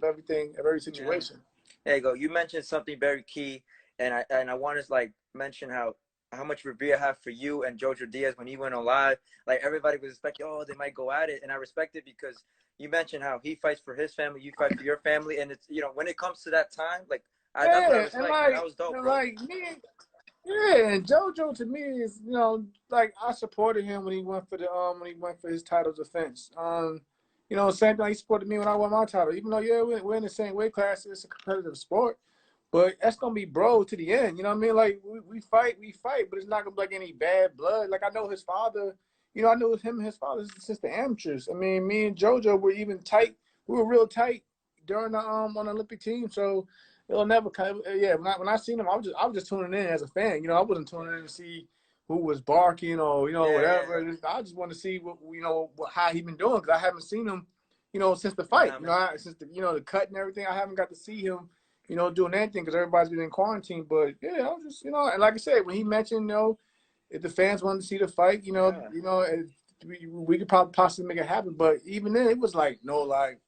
of everything, of every Yeah. situation. There you go. You mentioned something very key, and I want to like mention how much revere I have for you and Jojo Diaz when he went on live. Like everybody was expecting, oh, they might go at it, and I respect it because you mentioned how he fights for his family, you fight for your family, and it's when it comes to that time, like that's what I Yeah, respect, man. That was dope, and bro. like me, yeah, and JoJo to me is, like I supported him when he went for his title defense. Same thing he supported me when I won my title. Even though we're in the same weight class, it's a competitive sport. But that's gonna be bro to the end. You know what I mean? Like we fight, but it's not gonna be like any bad blood. Like I know his father. I knew him and his father since the amateurs. I mean, me and JoJo were even tight. We were real tight during the on the Olympic team. So it'll never come. Yeah, when I seen him, I was just tuning in as a fan. I wasn't tuning in to see who was barking or Yeah, yeah, whatever. I just want to see how he been doing because I haven't seen him since the yeah. fight. Since the cut and everything. I haven't got to see him doing anything because everybody's been in quarantine. But yeah, I was just and like I said, when he mentioned if the fans wanted to see the fight, Yeah. we could probably possibly make it happen. But even then, it was like no, like,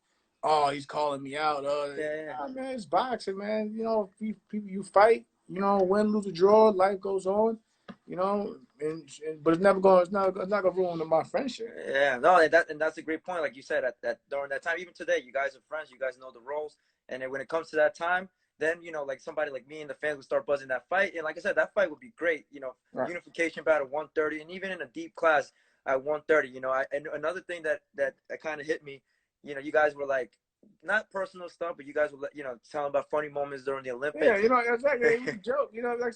oh, he's calling me out. Yeah, yeah. Nah, man, it's boxing, man. If you fight, win, lose, or draw, life goes on. But it's not gonna ruin my friendship. Yeah, no, and that's a great point. Like you said, at during that time, even today, you guys are friends. You guys know the roles, and then when it comes to that time, then like somebody like me and the fans would start buzzing that fight. And like I said, that fight would be great. Right. Unification bout at 130, and even in a deep class at 130. And another thing that kind of hit me, you guys were like not personal stuff, but you guys were telling about funny moments during the Yeah, Olympics. exactly. It was a joke. Like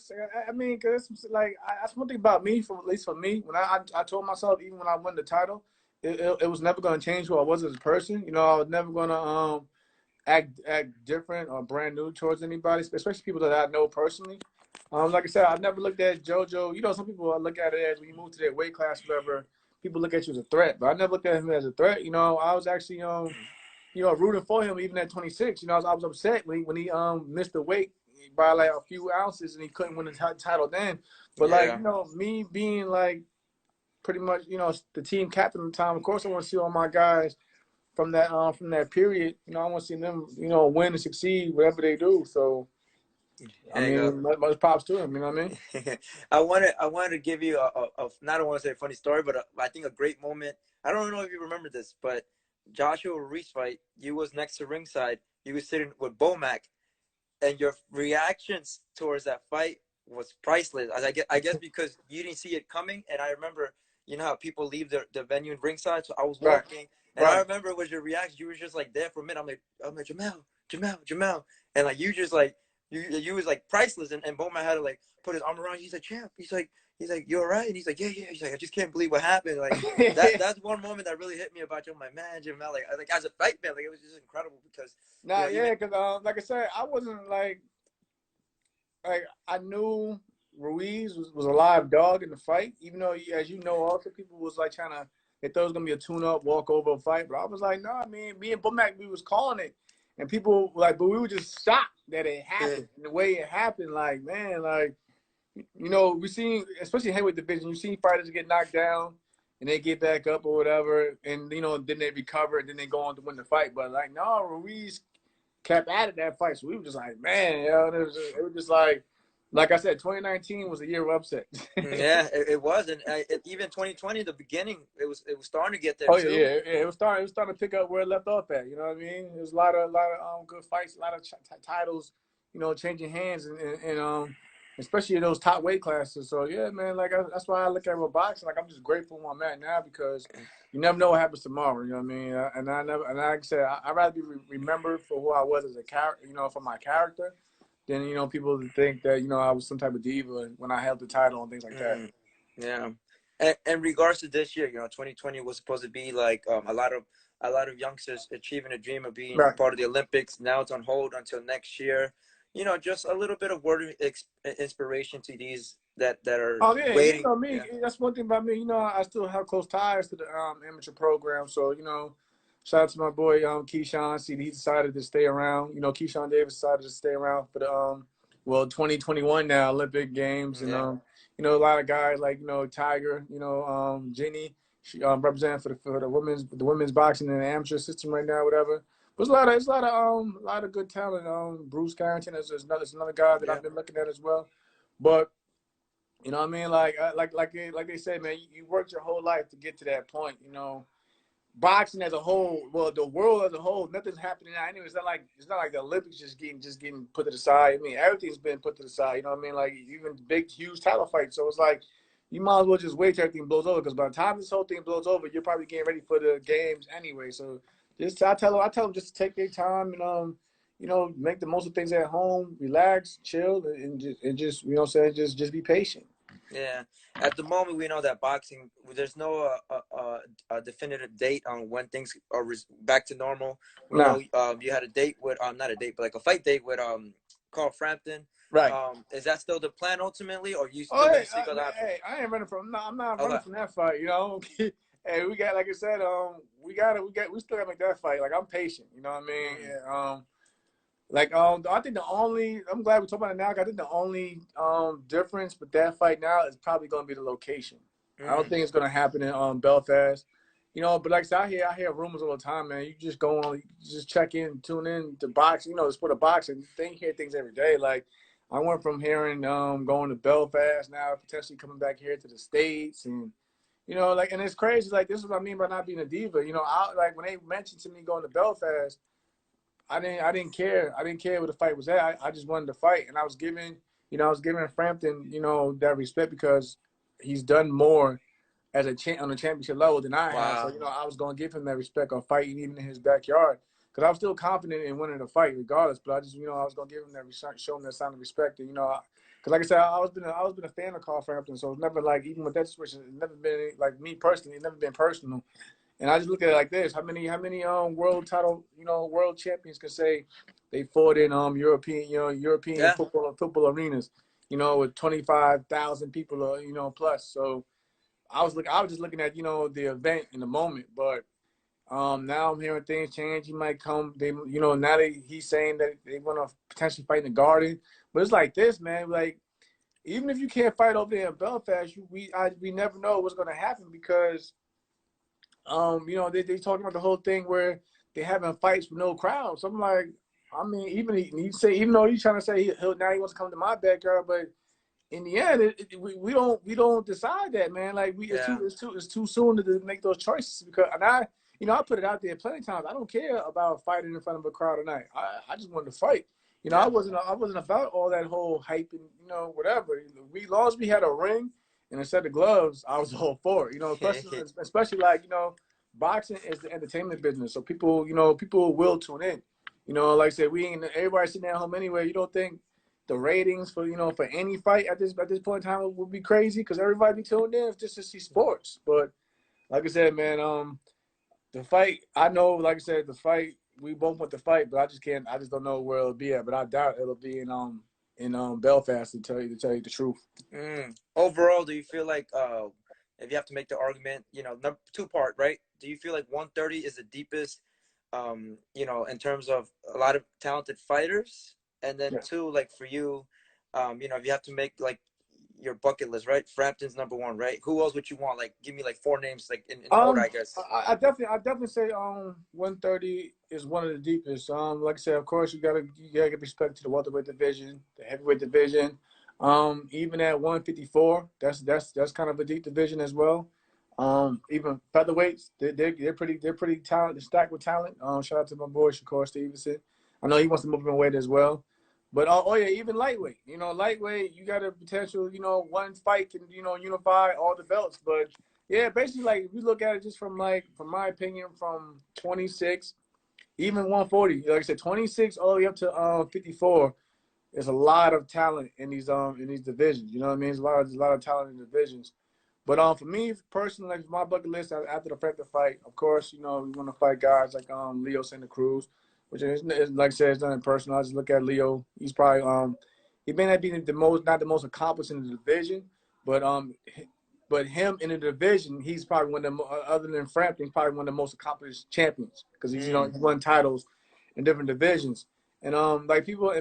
I mean, because like that's one thing about me. At least for me, when I told myself even when I won the title, it was never going to change who I was as a person. I was never going to act different or brand new towards anybody, especially people that I know personally. Like I said, I've never looked at JoJo. Some people look at it as when you move to their weight class, whatever. People look at you as a threat, but I never looked at him as a threat. I was actually rooting for him even at 26. I was upset when he missed the weight by like a few ounces and he couldn't win the title then. But like Yeah. me being like pretty much the team captain at the time. Of course, I want to see all my guys from that period. I want to see them win and succeed whatever they do. So I There you go. mean, much props to him. You know what I mean? I wanted to give you not I want to say a funny story, but I think a great moment. I don't know if you remember this, but Joshua Reese fight, you was next to ringside. You was sitting with Bomac, and your reactions towards that fight was priceless. I guess because you didn't see it coming, and I remember how people leave the venue in ringside. So I was Right, walking, and I right. remember it was your reaction. You were just like there for a minute. I'm like Jamel, and like you just like you was like priceless. And Bowman had to like put his arm around you. He's like, champ. He's like, you're right. And he's like, yeah. He's like, I just can't believe what happened. Like that's one moment that really hit me about you. My man, Jamel. Like as a fight fan, like it was just incredible because Nah, even yeah, because like I said, I wasn't like I knew Ruiz was a live dog in the fight, even though as also people was like trying to they thought it was gonna be a tune-up, walk-over fight. But I was like, no, I mean, me and Bomac, we was calling it, and people like, but we were just shocked that it happened. And the way it happened, like man, like we seen, especially in heavyweight division, you see fighters get knocked down and they get back up or whatever, and then they recover and then they go on to win the fight. But like, no, Ruiz kept at it that fight. So we were just like, man, it was just like I said, 2019 was a year of upset. yeah, it was, and even 2020, the beginning, it was starting to get there Oh yeah, too. it was starting to pick up where it left off at. You know what I mean? There's a lot of good fights, a lot of titles, changing hands, and especially in those top weight classes. So yeah, man, like that's why I look at boxing. Like I'm just grateful where I'm at now because you never know what happens tomorrow. You know what I mean? And I never, and like I said, I'd rather be remembered for who I was as a character, for my character, than people think that I was some type of diva when I held the title and things like that. Yeah, and in regards to this year, 2020 was supposed to be like a lot of youngsters achieving a dream of being Right. part of the Olympics. Now it's on hold until next year. Just a little bit of word of inspiration to these that are Oh yeah, waiting. me. Yeah. That's one thing about me. I still have close ties to the amateur program. So shout out to my boy Keyshawn. See, he decided to stay around. Keyshawn Davis decided to stay around for the 2021 now Olympic Games, and Yeah. a lot of guys like Tiger, Jenny, she representing for the women's boxing and the amateur system right now, whatever. There's a lot of good talent. Bruce Carrington is another guy that Yeah. I've been looking at as well. But you know what I mean? Like they say, man, you worked your whole life to get to that point. You know, boxing as a whole, well, the world as a whole, nothing's happening now. Anyway, it's not like the Olympics just getting put to the side. I mean, everything's been put to the side. You know what I mean? Like even big, huge title fights. So it's like you might as well just wait till everything blows over. Because by the time this whole thing blows over, you're probably getting ready for the games anyway. So just I tell them just to take their time and make the most of things at home, relax, chill, and just you know what I'm saying, just be patient. Yeah. At the moment, we know that boxing, there's no a definitive date on when things are back to normal. We Nah, know you had a date with not a date, but like a fight date with Carl Frampton. right. Is that still the plan ultimately, or are you Oh, still gonna seek other man, options? hey, I ain't running from. No, I'm not running Okay. from that fight. You know, hey, we got like I said, we still gotta make that fight. Like I'm patient. You know what I mean? Mm, Yeah, I think I'm glad we talked about it now. 'Cause I think the only difference with that fight now is probably gonna be the location. I don't mm, think it's gonna happen in Belfast. You know, but like I said, I hear rumors all the time, man. You just go on, you just check in, tune in to boxing. You know, the sport of boxing. You hear things every day. Like I went from hearing going to Belfast now, potentially coming back here to the States, and and it's crazy. Like this is what I mean by not being a diva. You know, like when they mentioned to me going to Belfast. I didn't care. I didn't care where the fight was at. I just wanted to fight, and I was giving Frampton, that respect because he's done more as on a championship level than I have. So wow. I was gonna give him that respect on fighting even in his backyard because I was still confident in winning the fight regardless. But I just I was gonna give him that show him that sign of respect, and because like I said, I was been a fan of Carl Frampton, so it's never like even with that situation, it's never been like me personally, it's never been personal. And I just look at it like this: how many world champions can say they fought in European Yeah. football arenas, with 25,000 people plus. So I was just looking at the event in the moment, but now I'm hearing things change. He might come. Now he's saying that they want to potentially fight in the Garden, but it's like this, man. Like even if you can't fight over there in Belfast, we never know what's going to happen because they talking about the whole thing where they having fights with no crowd. So I'm like, I mean, even though he's trying to say now he wants to come to my backyard, but in the end, we don't decide that, man. Like Yeah. it's too soon to make those choices because and I put it out there plenty of times. I don't care about fighting in front of a crowd tonight. I just wanted to fight. Yeah. I wasn't about all that whole hype and whatever. Long as we had a ring and a set of gloves, I was all for it. Especially like boxing is the entertainment business, so people will tune in. Like I said, we ain't everybody sitting at home anyway. You don't think the ratings for any fight at this point in time would be crazy because everybody be tuned in just to see sports. But like I said, man, the fight I know, like I said, the fight we both want the fight, but I just can't. I just don't know where it'll be at. But I doubt it'll be in Belfast to tell you the truth. Overall, do you feel like if you have to make the argument, two part, right? Do you feel like 130 is the deepest, in terms of a lot of talented fighters, and then Yeah. two, like for you, if you have to make like your bucket list, right? Frampton's number one, right? Who else would you want? Like, give me like four names, like in order, Um, I guess. I definitely say 130 is one of the deepest. Like I said, of course you gotta give respect to the welterweight division, the heavyweight division. Even at 154, that's kind of a deep division as well. Even featherweights, they're pretty talented, stacked with talent. Shout out to my boy Shakur Steveson. I know he wants to move in weight as well. But oh yeah, even lightweight. Lightweight, you got a potential. One fight can unify all the belts. But yeah, basically, like if we look at it just from my opinion, from 26, even 140. Like I said, 26 all the way up to 54. There's a lot of talent in these divisions. You know what I mean? There's a lot of talent in divisions. But for me personally, like my bucket list after the Frampton fight, of course, we want to fight guys like Leo Santa Cruz, which is like I said, it's nothing personal. I just look at Leo. He's probably he may not be not the most accomplished in the division, but him in the division, he's probably one of the other than Frampton, he's probably one of the most accomplished champions because Mm, he's won titles in different divisions. And like people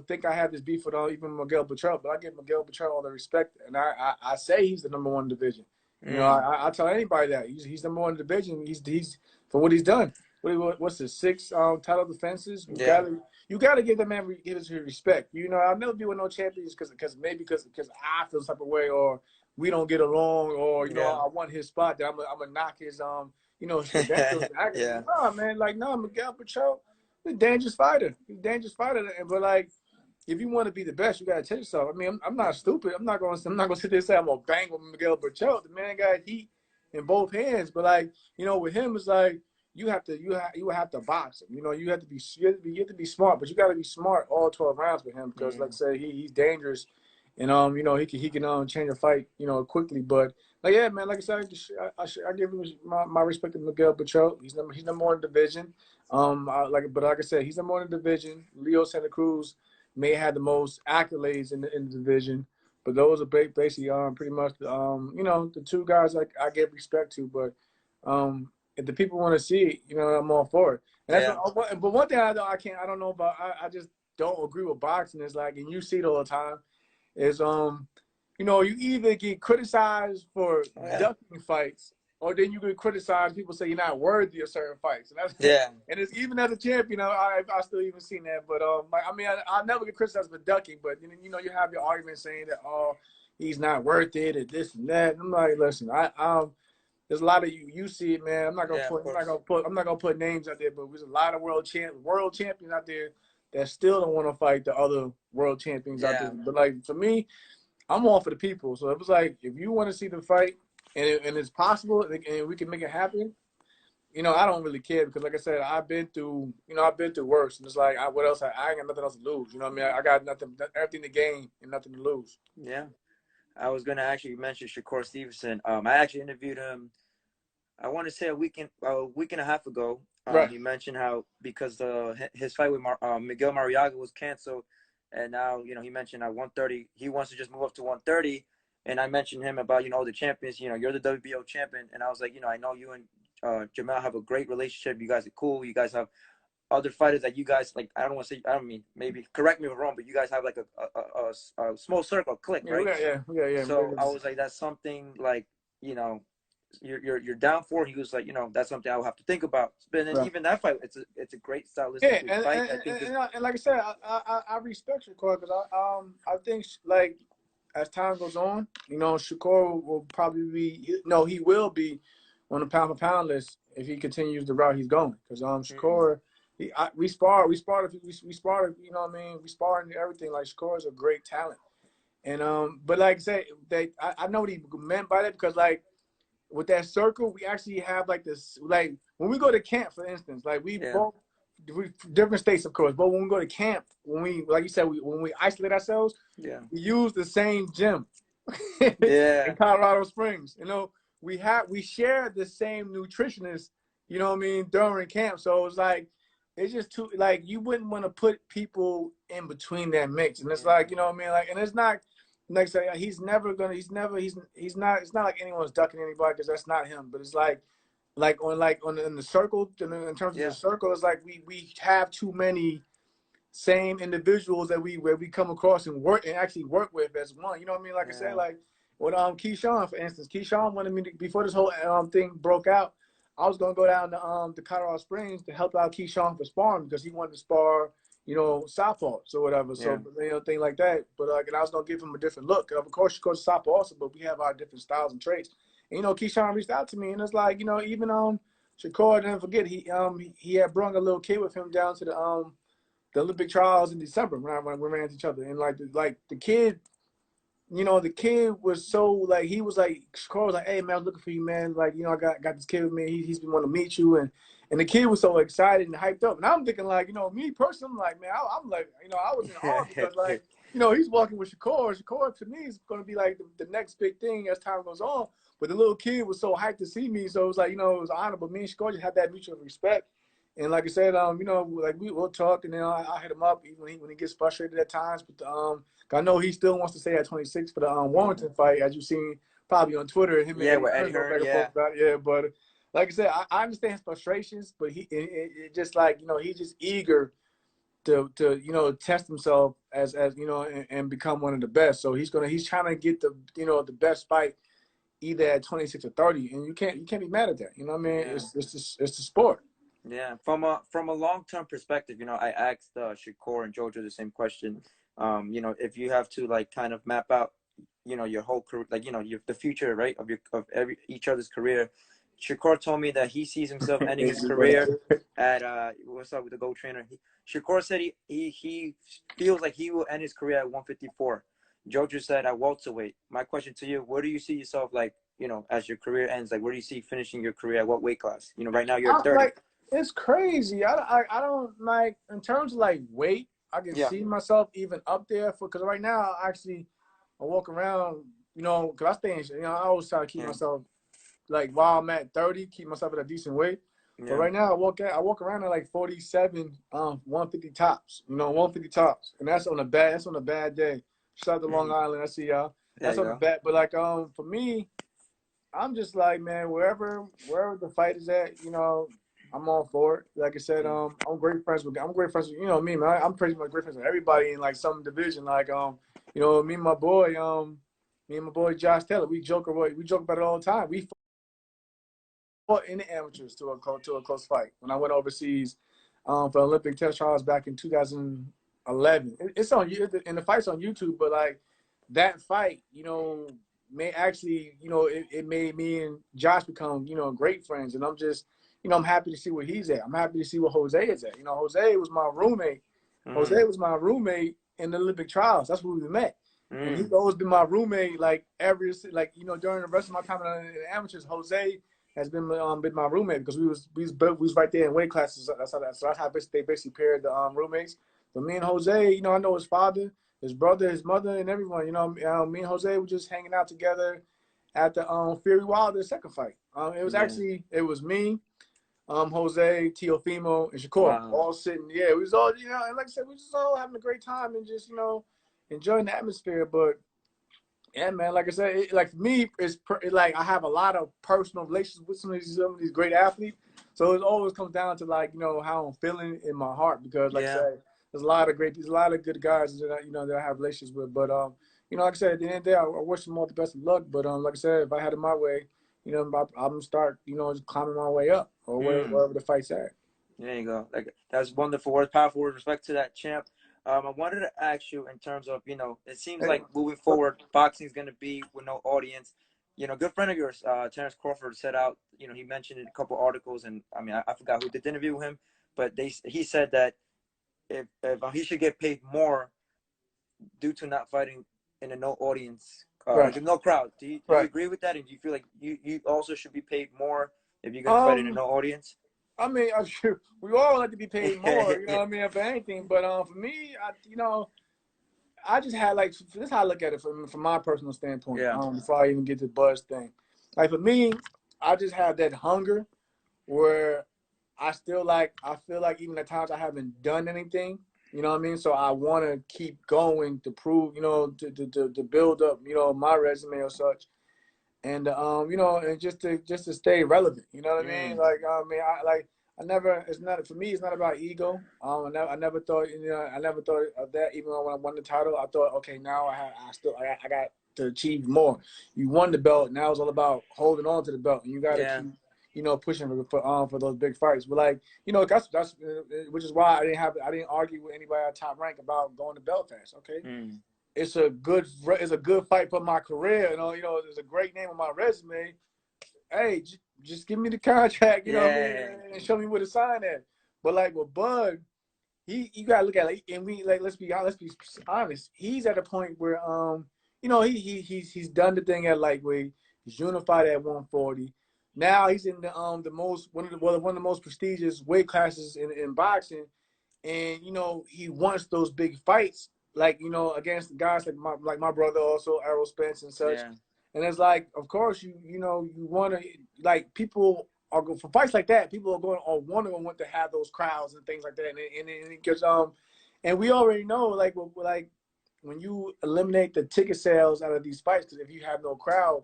think I have this beef with even Miguel Petrell, but I give Miguel Petrell all the respect, and I say he's the number one division. mm, I tell anybody that he's number one division. He's for what he's done. what's the 6 title defenses? Yeah. You gotta give that man his respect. You know, I'll never be with no champions because I feel some type of way or we don't get along or you know Yeah. I want his spot that I'm gonna knock his his credentials. Yeah. Nah, man, like nah, Miguel Pacho, he's a dangerous fighter. He's a dangerous fighter, but like if you want to be the best, you gotta tell yourself. I mean, I'm not stupid. I'm not gonna sit there and say I'm gonna bang with Miguel Pacho. The man got heat in both hands, but like with him, it's like you have to box him. You know, you have to be smart, but you got to be smart all 12 rounds with him because, like I said, he's dangerous, and he can change a fight quickly. But like yeah, man, like I said, I give him my respect to Miguel Pacho. He's number one in the division. But like I said, he's number one in the division. Leo Santa Cruz may have the most accolades in the division. But those are basically pretty much the two guys I give respect to. But if the people want to see it, I'm all for it. And that's Yeah. but one thing I don't know about. I just don't agree with boxing. Is like, and you see it all the time. Is you either get criticized for Yeah. ducking fights, or then you get criticized. People say you're not worthy of certain fights, and that's Yeah. and it's even as a champion. I still even seen that. But I never get criticized for ducking. But you have your argument saying that he's not worth it, and this and that. And I'm like, listen, there's a lot of you see it, man. Yeah, of course. I'm not gonna put names out there, but there's a lot of world champions out there that still don't want to fight the other world champions out there. Yeah. But like for me, I'm all for the people. So it was like if you want to see the fight and it's possible and we can make it happen, I don't really care because like I said, I've been through worse. And it's like what else? I ain't got nothing else to lose. You know what I mean? I got everything to gain and nothing to lose. Yeah. I was gonna actually mention Shakur Steveson. I actually interviewed him. I want to say a week and a half ago. Right. He mentioned how because his fight with Miguel Mariaga was canceled, and now he mentioned at 130 he wants to just move up to 130. And I mentioned him about the champions. You're the WBO champion, and I was like, I know you and Jamel have a great relationship. You guys are cool. You guys have other fighters that you guys like. I don't want to say. I don't mean maybe correct me if I'm wrong, but you guys have like a small circle click, right? Yeah. So I was like, that's something like you're down for. He was like, that's something I will have to think about. But then even that fight, it's a great stylistic fight. And like I said, I respect Shakur because I think like as time goes on, Shakur will probably be he will be on the pound for pound list if he continues the route he's going because Shakur. We spar, we spar, we spar. You know what I mean? We spar and everything. Like Shakur is a great talent, and but like I said, I know what he meant by that because like with that circle, we actually have like this. Like when we go to camp, for instance, like we different states, of course, but when we go to camp, when we like you said, when we isolate ourselves, we use the same gym in Colorado Springs. We share the same nutritionist. You know what I mean during camp, so it's like. It's just too like you wouldn't want to put people in between that mix, and it's like what I mean, like, and it's not like say he's not. It's not like anyone's ducking anybody because that's not him. But it's like in the circle in terms of the circle, it's like we have too many same individuals that we come across and actually work with as one. You know what I mean? Like I said, like with Keyshawn, for instance, Keyshawn wanted me to, before this whole thing broke out. I was gonna go down to Colorado Springs to help out Keyshawn for sparring because he wanted to spar, southpaws or whatever. So thing like that. But and I was gonna give him a different look. Of course, she goes southpaw also, but we have our different styles and traits. And Keyshawn reached out to me, and it's like even Shakur, didn't forget he had brought a little kid with him down to the Olympic trials in December when we ran into each other, and the kid. The kid was so like he was like Shakur was like, "Hey man, I was looking for you, man. Like, I got this kid with me. He's been wanting to meet you." And the kid was so excited and hyped up. And I'm thinking like, me personally, I'm like, man, I'm like, I was in awe because like, he's walking with Shakur. Shakur to me is going to be like the next big thing as time goes on. But the little kid was so hyped to see me, so it was like, it was an honor. But me and Shakur just had that mutual respect. And like I said, like we'll talk, and then I hit him up even when he gets frustrated at times. But I know he still wants to stay at 26 for the Warrington fight, as you've seen probably on Twitter. Him and with Eddie Hearn, but like I said, I understand his frustrations, but it just like he's just eager to test himself as and become one of the best. So he's trying to get the best fight either at 26 or 30, and you can't be mad at that. You know what I mean? It's the sport. Yeah, from a long term perspective, I asked Shakur and Jojo the same question. If you have to like kind of map out, your whole career, like the future, right, of every each other's career. Shakur told me that he sees himself ending his career at what's up with the Go Trainer. Shakur said he feels like he will end his career at 154. Jojo said at welterweight. My question to you: where do you see yourself like? As your career ends, like where do you see finishing your career at what weight class? Right now you're at 30. Like it's crazy. I don't like in terms of like weight. I can Yeah. see myself even up there because right now I walk around, because I stay in, I always try to keep Yeah. myself like while I'm at 30, keep myself at a decent weight. But Yeah. right now I walk around at like 47, 150 tops, 150 tops, and that's on a bad day. Shout out to Long Mm. Island, I see y'all. There That's you on the go. bad, but like for me, I'm just like, man, wherever the fight is at, I'm all for it. Like I said, Yeah. I'm great friends with me, man. I'm pretty much great friends with everybody in like some division. Like me and my boy Josh Taylor, we joke about it all the time. We fought in the amateurs to a close fight when I went overseas for Olympic test trials back in 2011. It's on you, and the fight's on YouTube. But like that fight, may actually, it made me and Josh become, great friends. And I'm just, I'm happy to see where he's at. I'm happy to see where Jose is at. Jose was my roommate. Mm. Jose was my roommate in the Olympic trials. That's where we met. And he's Mm. always been my roommate, like during the rest of my time in the amateurs. Jose has been my roommate because we was right there in weight classes. That's how they basically paired the roommates. But me and Jose, I know his father, his brother, his mother, and everyone. Me and Jose were just hanging out together at the Fury Wilder second fight. Yeah. It was me, Jose, Teofimo, and Shakur Wow. all sitting. Yeah, we was all and like I said, we just all having a great time and just enjoying the atmosphere. But yeah, man. Like I said, like for me, like I have a lot of personal relations with some of these great athletes. So it always comes down to like how I'm feeling in my heart because like I Yeah. said, there's a lot of good guys that I have relations with. But like I said, at the end of the day, I wish them all the best of luck. But like I said, if I had it my way, I'm gonna start just climbing my way up or Mm. wherever the fight's at. There you go. Like that's wonderful words, powerful words. Respect to that champ. I wanted to ask you in terms of it seems Hey, like moving forward, boxing is going to be with no audience. Good friend of yours, Terrence Crawford, said out. He mentioned in a couple articles, and I mean, I forgot who did the interview with him, but he said that if he should get paid more due to not fighting in a no audience, right, no crowd. Do you right. agree with that? And do you feel like you also should be paid more if you're going to fight in a Um, no audience? I mean, I'm sure we all like to be paid more, Yeah. what I mean, for anything. But for me, I just had like this is how I look at it from my personal standpoint. Yeah. Before I even get to the buzz thing, like for me, I just have that hunger where I feel like even at times I haven't done anything. You know what I mean? So I want to keep going to prove, to build up, my resume or such, and and just to stay relevant. You know what I mean? Mm. Like I never. It's not for me. It's not about ego. I never thought. I never thought of that. Even when I won the title, I thought, okay, now I got to achieve more. You won the belt. Now it's all about holding on to the belt, and you got to Yeah. keep. Pushing for those big fights, but like that's which is why I didn't argue with anybody at top rank about going to Belfast. Okay, Mm. it's a good fight for my career. It's a great name on my resume. Hey, just give me the contract. You know what I mean, Yeah. and show me where to sign at. But like with Bud, you gotta look at it, and let's be honest. He's at a point where he's done the thing at lightweight. He's unified at 140. Now he's in the most one of the most prestigious weight classes in boxing, and he wants those big fights, like against guys like my brother, also Errol Spence and such. Yeah. And it's like, of course, you want to, like, people are going for fights like that. People are going or want to have those crowds and things like that, and because and we already know, like when you eliminate the ticket sales out of these fights, because if you have no crowd,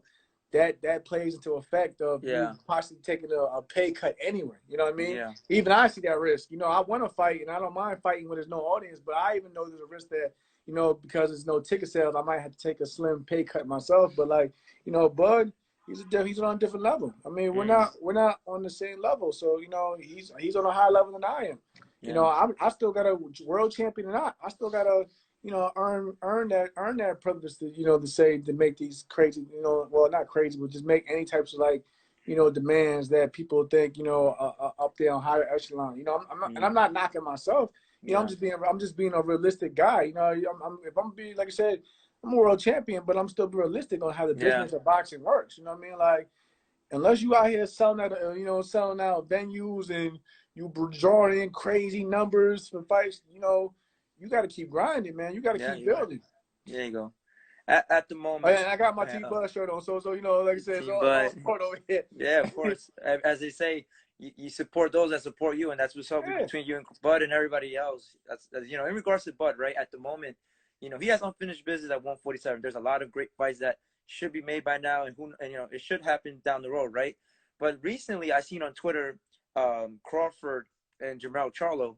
that plays into effect of you Yeah. possibly taking a pay cut anyway. You know what I mean? Yeah. Even I see that risk. I want to fight, and I don't mind fighting when there's no audience, but I even know there's a risk that, because there's no ticket sales, I might have to take a slim pay cut myself. But like, Bud, he's on a different level. I mean, Mm. we're not on the same level. So he's on a higher level than I am. Yeah. I still got a world champion, and I still got to earn that privilege to to say to make these crazy well, not crazy, but just make any types of like demands that people think up there on higher echelon. I'm not knocking myself. Yeah. I'm just being a realistic guy. If I'm being, like I said, I'm a world champion, but I'm still realistic on how the Yeah. business of boxing works. You know what I mean? Like, unless you out here selling out, selling out venues and you drawing in crazy numbers for fights, you got to keep grinding, man. You got to Yeah. keep You're right. building. There you go. At the Oh, moment, yeah, and I got my uh, Team uh, Bud shirt on, so like I said, Team it's Bud. all sport over here. Yeah, of course. As they say, you support those that support you, and that's what's up Yeah, between you and Bud and everybody else. That's in regards to Bud, right? At the moment, he has unfinished business at 147. There's a lot of great fights that should be made by now, and it should happen down the road, right? But recently, I seen on Twitter, Crawford and Jamel Charlo,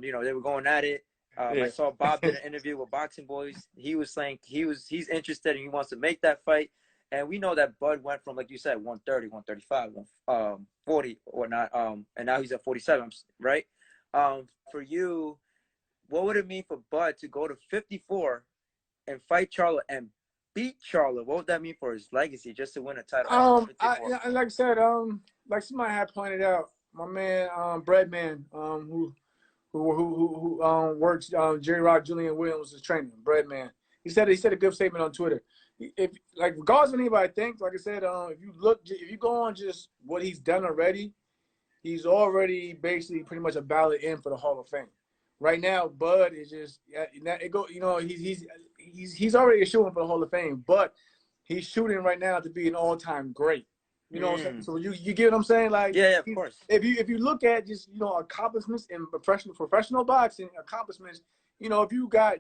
they were going at it. I yeah. saw Bob did an interview with Boxing Boys. He was saying he's interested and he wants to make that fight. And we know that Bud went from, like you said, 130, 135, 40 or whatnot, and now he's at 47, right? For you, what would it mean for Bud to go to 54 and fight Charlo and beat Charlo? What would that mean for his legacy just to win a title at 154? Like I said, like somebody had pointed out, my man, Breadman, who works, Jerry Rock, Julian Williams is training Breadman. He said a good statement on Twitter. If like regardless of anybody thinks, like I said, if you go on just what he's done already, he's already basically pretty much a ballot in for the Hall of Fame. Right now, Bud is just it go. He's already a shooting for the Hall of Fame, but he's shooting right now to be an all-time great. You know what I'm saying? Mm. So you get what I'm saying? Like, Yeah, of course. if you look at just accomplishments in professional boxing accomplishments, if you got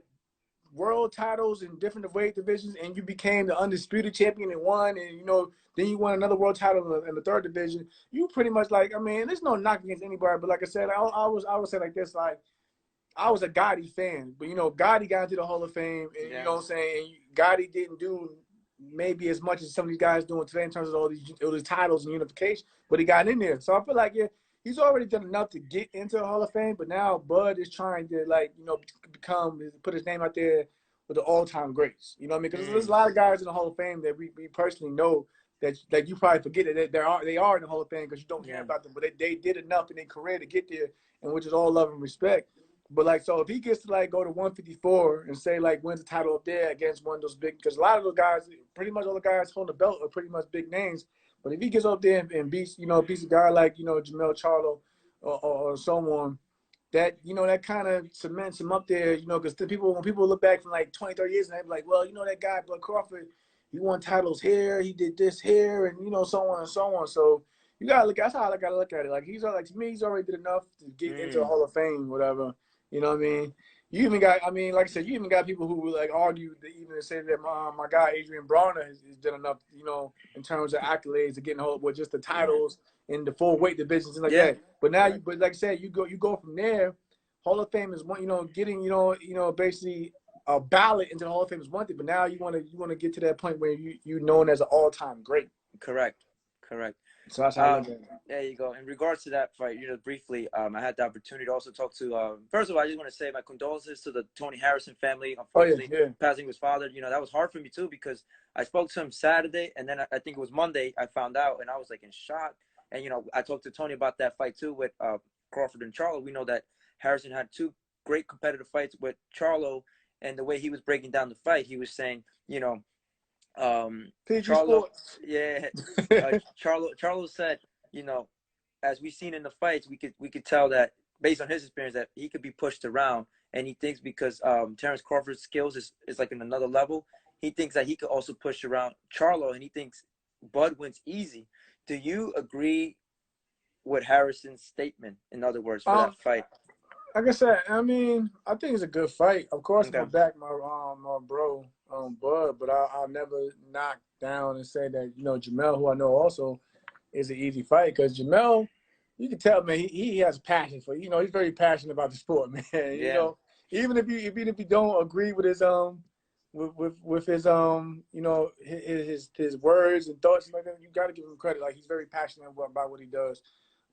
world titles in different weight divisions and you became the undisputed champion and won, and then you won another world title in the third division, you pretty much, like, I mean, there's no knock against anybody, but like I said, I would say like this, like, I was a Gotti fan, but Gotti got into the Hall of Fame, and you Yeah. know what I'm saying, and Gotti didn't do maybe as much as some of these guys doing today in terms of all these titles and unification, but he got in there. So I feel like, yeah, he's already done enough to get into the Hall of Fame, but now Bud is trying to, like, put his name out there with the all-time greats. You know what I mean? Because there's a lot of guys in the Hall of Fame that we personally know that you probably forget that they are in the Hall of Fame because you don't hear about them, but they did enough in their career to get there, and which is all love and respect. But like, so if he gets to like go to 154 and say like wins the title up there against one of those big, because a lot of those guys, pretty much all the guys holding the belt are pretty much big names. But if he gets up there and beats a guy like Jamel Charlo or someone, that that kind of cements him up there, because when people look back from like 20, 30 years and they be like, well, that guy Bud Crawford, he won titles here, he did this here, and so on and so on. So you gotta look. That's how I gotta look at it. Like, to me, he's already did enough to get into the Hall of Fame, whatever. You know what I mean? You even got, like I said, you even got people who like argue that even say that my guy Adrian Brawner has done enough, in terms of accolades to getting hold with just the titles in the full weight divisions and like that. But now, but like I said, you go from there. Hall of Fame is one, getting basically a ballot into the Hall of Fame is one thing, but now you want to get to that point where you known as an all-time great. Correct. So that's how I look at it. There you go. In regards to that fight, briefly, I had the opportunity to also talk to. First of all, I just want to say my condolences to the Tony Harrison family. Unfortunately, passing his father. That was hard for me too, because I spoke to him Saturday, and then I think it was Monday I found out, and I was like in shock. And I talked to Tony about that fight too with Crawford and Charlo. We know that Harrison had two great competitive fights with Charlo, and the way he was breaking down the fight, he was saying, Charlo, Charlo said, as we've seen in the fights, we could tell that based on his experience that he could be pushed around, and he thinks because Terrence Crawford's skills is like in another level, he thinks that he could also push around Charlo, and he thinks Bud wins easy. Do you agree with Harrison's statement, in other words, for that fight? Like I said, I mean, I think it's a good fight. Of course, I'm gonna back my bro, Bud, but I'll never knock down and say that Jamel, who I know also is an easy fight, because Jamel, you can tell, man, he has passion for he's very passionate about the sport, man. Yeah. Even if you don't agree with his with his you know, his words and thoughts and like that. You got to give him credit. Like he's very passionate about what he does.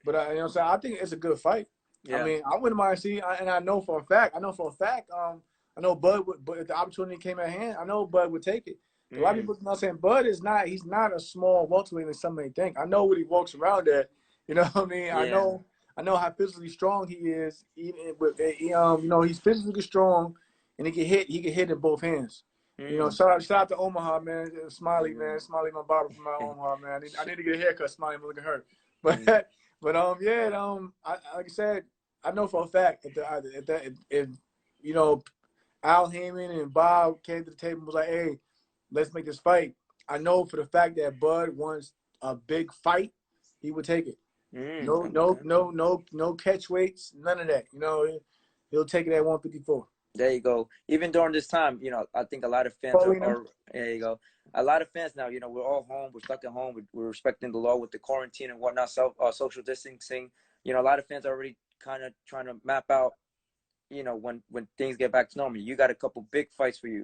But you know what I'm saying, I think it's a good fight. I Yeah. mean, I wouldn't mind seeing, and I know for a fact, I know Bud would, but if the opportunity came at hand, I know Bud would take it. A lot of Mm. people not saying Bud is not, he's not a small welterweight as some may think. I know what he walks around at. You know what I mean? Yeah. I know how physically strong he is. Even with you know, he's physically strong, and he can hit in both hands. You know, Mm. shout out to Omaha, man. Smiley, man. Mm. Smiley, my barber from Omaha, man. I need to get a haircut. Smiley, I'm looking hurt. Mm. But but yeah, like I said, I know for a fact if you know, Al Heyman and Bob came to the table and was like, hey, let's make this fight. I know for the fact that Bud wants a big fight, he would take it. Mm. No catch weights, none of that. You know, he'll take it at 154. There you go. Even during this time, you know, I think a lot of fans Paulina. are there you go. A lot of fans now, you know, we're all home, we're stuck at home, we're respecting the law with the quarantine and whatnot, social distancing. You know, a lot of fans are already kind of trying to map out, you know, when things get back to normal. You got a couple big fights for you.